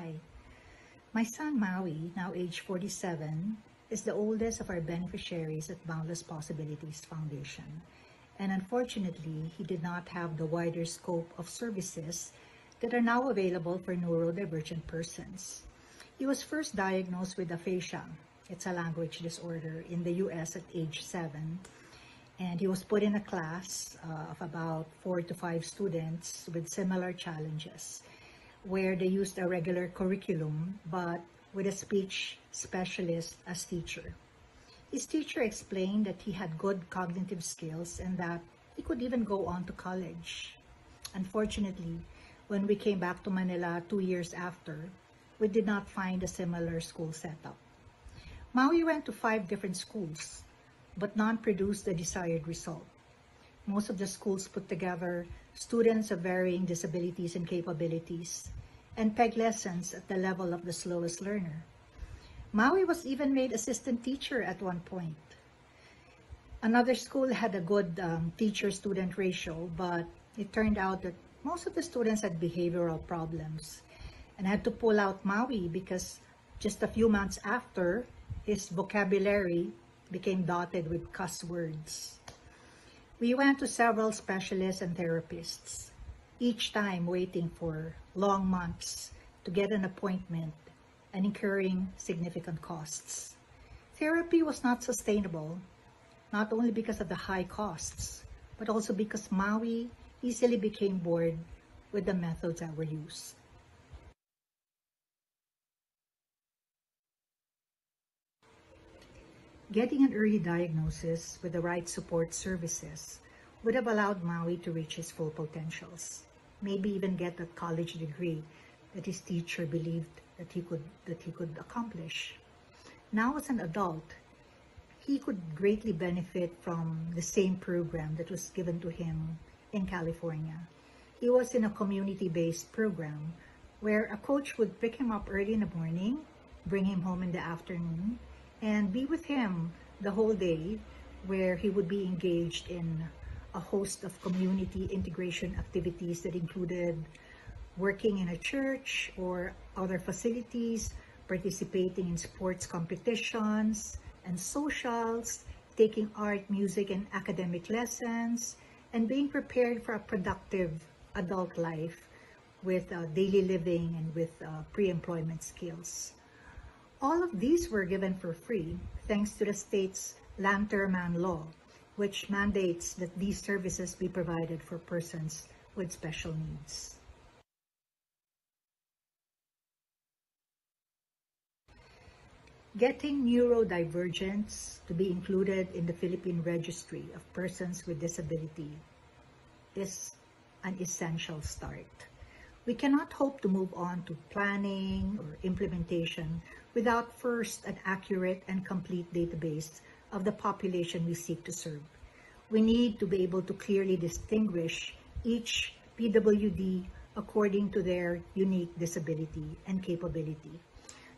Hi. My son Maui, now age 47, is the oldest of our beneficiaries at Boundless Possibilities Foundation. And unfortunately, he did not have the wider scope of services that are now available for neurodivergent persons. He was first diagnosed with aphasia. It's a language disorder in the US at age 7. And he was put in a class of about 4 to 5 students with similar challenges, where they used a regular curriculum, but with a speech specialist as teacher. His teacher explained that he had good cognitive skills and that he could even go on to college. Unfortunately, when we came back to Manila 2 years after, we did not find a similar school setup. Maui went to 5 different schools, but none produced the desired result. Most of the schools put together students of varying disabilities and capabilities and peg lessons at the level of the slowest learner. Maui was even made assistant teacher at one point. Another school had a good teacher-student ratio, but it turned out that most of the students had behavioral problems and had to pull out Maui because just a few months after, his vocabulary became dotted with cuss words. We went to several specialists and therapists, each time waiting for long months to get an appointment and incurring significant costs. Therapy was not sustainable, not only because of the high costs, but also because Maui easily became bored with the methods that were used. Getting an early diagnosis with the right support services would have allowed Maui to reach his full potentials, maybe even get that college degree that his teacher believed that he could accomplish. Now as an adult, he could greatly benefit from the same program that was given to him in California. He was in a community-based program where a coach would pick him up early in the morning, bring him home in the afternoon, and be with him the whole day, where he would be engaged in a host of community integration activities that included working in a church or other facilities, participating in sports competitions and socials, taking art, music, and academic lessons, and being prepared for a productive adult life with daily living and with pre-employment skills. All of these were given for free thanks to the state's Lanterman law, which mandates that these services be provided for persons with special needs. Getting neurodivergence to be included in the Philippine Registry of Persons with Disability is an essential start. We cannot hope to move on to planning or implementation without first an accurate and complete database of the population we seek to serve. We need to be able to clearly distinguish each PWD according to their unique disability and capability.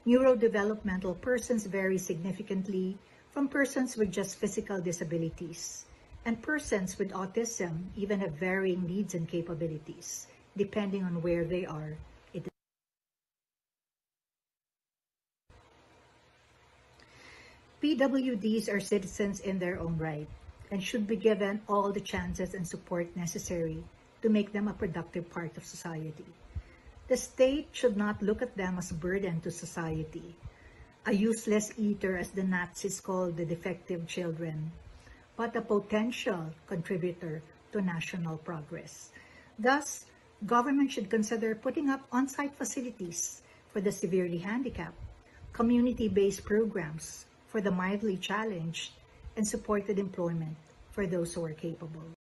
Neurodevelopmental persons vary significantly from persons with just physical disabilities, and persons with autism even have varying needs and capabilities, depending on where they are. PWDs are citizens in their own right and should be given all the chances and support necessary to make them a productive part of society. The state should not look at them as a burden to society, a useless eater as the Nazis called the defective children, but a potential contributor to national progress. Thus, government should consider putting up on-site facilities for the severely handicapped, community-based programs for the mildly challenged, and supported employment for those who are capable.